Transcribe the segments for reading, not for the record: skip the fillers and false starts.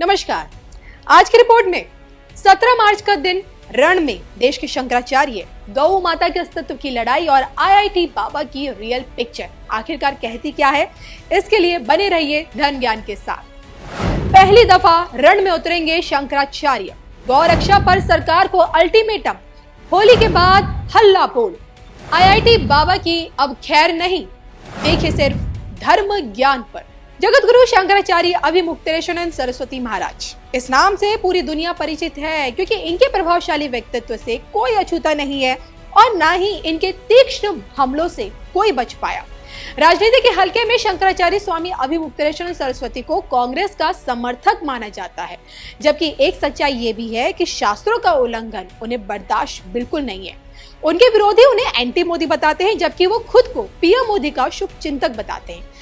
नमस्कार। आज की रिपोर्ट में 17 मार्च का दिन रण में देश के शंकराचार्य, गौ माता के अस्तित्व की लड़ाई और आईआईटी बाबा की रियल पिक्चर आखिरकार कहती क्या है, इसके लिए बने रहिए धन ज्ञान के साथ। पहली दफा रण में उतरेंगे शंकराचार्य, गौ रक्षा पर सरकार को अल्टीमेटम, होली के बाद हल्ला बोल। आईआईटी बाबा की अब खैर नहीं, देखिए सिर्फ धर्म ज्ञान पर। जगत गुरु शंकराचार्य अभिमुक्तेश्वरानंद सरस्वती महाराज, इस नाम से पूरी दुनिया परिचित है क्योंकि इनके प्रभावशाली व्यक्तित्व से कोई अछूता नहीं है और ना ही इनके तीक्ष्ण हमलों से कोई बच पाया। राजनीति के हल्के में शंकराचार्य स्वामी अभिमुक्तेश्वरानंद सरस्वती को कांग्रेस का समर्थक माना जाता है, जबकि एक सच्चाई ये भी है कि शास्त्रों का उल्लंघन उन्हें बर्दाश्त बिल्कुल नहीं है। उनके विरोधी उन्हें एंटी मोदी बताते हैं, जबकि वो खुद को पीएम मोदी का शुभ चिंतक बताते हैं।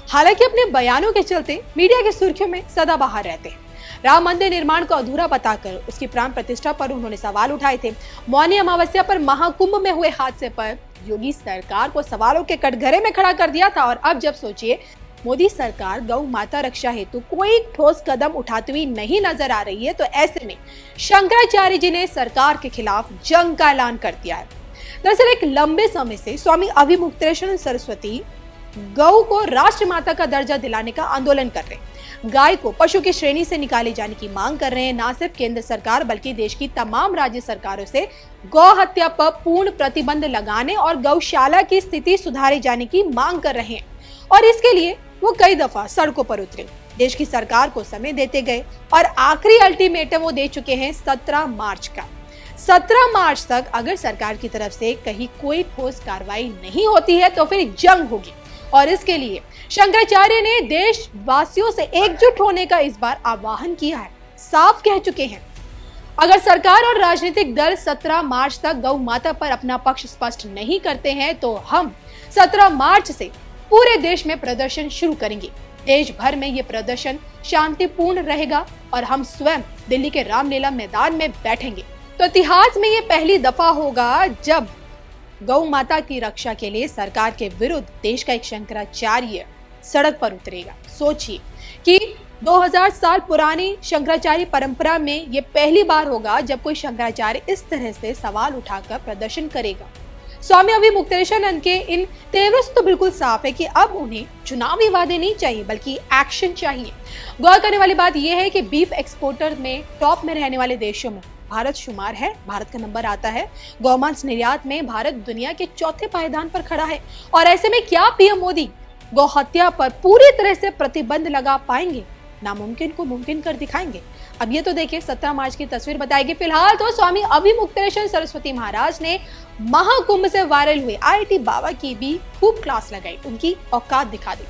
हालांकि अपने बयानों के चलते मीडिया की सुर्खियों में सदा बाहर रहते हैं। राम मंदिर निर्माण को अधूरा बताकर उसकी प्राण प्रतिष्ठा पर उन्होंने सवाल उठाए थे। मौनी अमावस्या पर महाकुंभ में हुए हादसे पर योगी सरकार को सवालों के कटघरे में खड़ा कर दिया था। और अब जब सोचिए मोदी सरकार गौ माता रक्षा हेतु कोई ठोस कदम उठाती हुई नहीं नजर आ रही है, तो ऐसे में शंकराचार्य जी ने सरकार के खिलाफ जंग का ऐलान कर दिया है। दरअसल एक लंबे समय से स्वामी अभिमुक्तेश्वरानंद सरस्वती गौ को राष्ट्र माता का दर्जा दिलाने का आंदोलन कर रहे हैं। गाय को पशु की श्रेणी से निकाले जाने की मांग कर रहे हैं। न सिर्फ केंद्र सरकार बल्कि देश की तमाम राज्य सरकारों से गौ हत्या पर पूर्ण प्रतिबंध लगाने और गौशाला की स्थिति सुधारे जाने की मांग कर रहे हैं। और इसके लिए वो कई दफा सड़कों पर उतरे, देश की सरकार को समय देते गए और आखिरी अल्टीमेटम वो दे चुके हैं 17 मार्च का। 17 मार्च तक अगर सरकार की तरफ से कहीं कोई ठोस कार्रवाई नहीं होती है तो फिर जंग होगी। और इसके लिए शंकराचार्य ने देशवासियों से एकजुट होने का इस बार आह्वान किया है। साफ कह चुके हैं, अगर सरकार और राजनीतिक दल 17 मार्च तक गौ माता पर अपना पक्ष स्पष्ट नहीं करते हैं तो हम 17 मार्च से पूरे देश में प्रदर्शन शुरू करेंगे। देश भर में ये प्रदर्शन शांतिपूर्ण रहेगा और हम स्वयं दिल्ली के रामलीला मैदान में बैठेंगे। तो इतिहास में ये पहली दफा होगा जब गौ माता की रक्षा के लिए सरकार के विरुद्ध देश का एक शंकराचार्य सड़क पर उतरेगा। सोचिए कि 2000 साल पुरानी शंकराचार्य परंपरा में ये पहली बार होगा जब कोई शंकराचार्य इस तरह से सवाल उठाकर प्रदर्शन करेगा। स्वामी अभिमुक्तेश्वरानंद के इन तेवर से तो बिल्कुल साफ है कि अब उन्हें चुनावी वादे नहीं चाहिए बल्कि एक्शन चाहिए। गौर करने वाली बात यह है कि बीफ एक्सपोर्टर में टॉप में रहने वाले देशों में भारत शुमार है। भारत का नंबर आता है। गौमांस निर्यात में भारत दुनिया के चौथे पायदान पर खड़ा है। और ऐसे में क्या पीएम मोदी गौ हत्या पर पूरी तरह से प्रतिबंध लगा पाएंगे? नामुमकिन को मुमकिन कर दिखाएंगे। अब ये तो देखिए 17 मार्च की तस्वीर बताएगी। फिलहाल तो स्वामी अभिमुक्तेश्वरानंद सरस्वती महाराज ने महाकुंभ से वायरल हुए आईआईटी बाबा की भी खूब क्लास लगाई, उनकी औकात दिखा दी।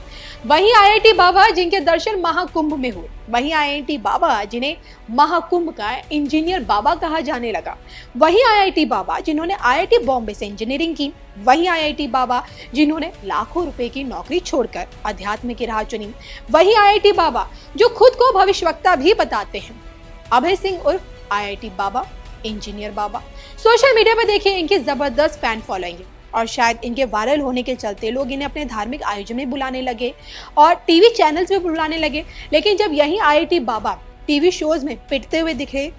वहीं आईआईटी बाबा जिनके दर्शन महाकुंभ में हुए, वहीं आईआईटी बाबा जिन्हें महाकुंभ का इंजीनियर बाबा कहा जाने लगा, वहीं आईआईटी बाबा जिन्होंने आईआईटी बॉम्बे से इंजीनियरिंग की, वहीं आईआईटी बाबा जिन्होंने लाखों रुपए की नौकरी छोड़कर अध्यात्म की राह चुनी, वहीं आईआईटी बाबा जो खुद को भविष्यवक्ता भी बताते हैं, अभय सिंह उर्फ आईआईटी बाबा, इंजीनियर बाबा। सोशल मीडिया पर देखिए इनकी जबरदस्त फैन फॉलोइंग है और शायद इनके वायरल होने के चलते लोग इन्हें अपने धार्मिक आयोजन में बुलाने लगे और टीवी चैनल्स में बुलाने लगे। लेकिन जब यही आईआईटी बाबा टीवी शोज में पिटते हुए दिखे,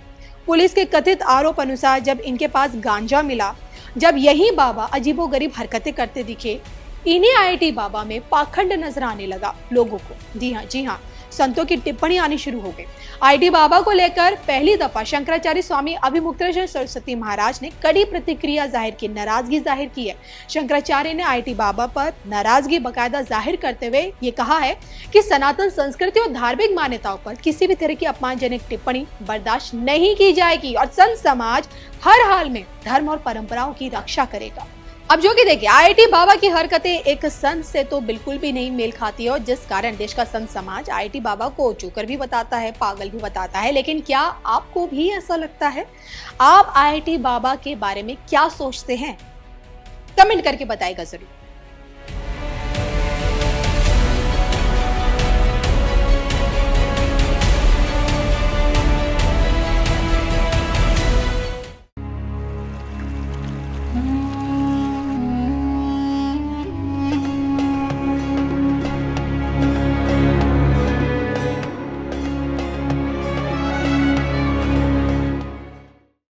पुलिस के कथित आरोप अनुसार जब इनके पास गांजा मिला, जब यही बाबा अजीबोगरीब हरकतें करते दिखे, इन्हीं आईआईटी बाबा में पाखंड नजर आने लगा लोगों को। जी हाँ, संतों की टिप्पणी आनी शुरू हो गई। आईआईटी बाबा को लेकर पहली दफा शंकराचार्य स्वामी अभिमुक्तेश्वरानंद सरस्वती महाराज ने कड़ी प्रतिक्रिया जाहिर की, नाराजगी जाहिर की है। शंकराचार्य ने आईआईटी बाबा पर नाराजगी बकायदा जाहिर करते हुए ये कहा है कि सनातन संस्कृति और धार्मिक मान्यताओं पर किसी भी तरह की अपमानजनक टिप्पणी बर्दाश्त नहीं की जाएगी और संत समाज हर हाल में धर्म और परंपराओं की रक्षा करेगा। अब जो कि देखिए आईआईटी बाबा की हरकतें एक संत से तो बिल्कुल भी नहीं मेल खाती है और जिस कारण देश का संत समाज आईआईटी बाबा को जोकर भी बताता है, पागल भी बताता है। लेकिन क्या आपको भी ऐसा लगता है? आप आईआईटी बाबा के बारे में क्या सोचते हैं? कमेंट करके बताइएगा जरूर।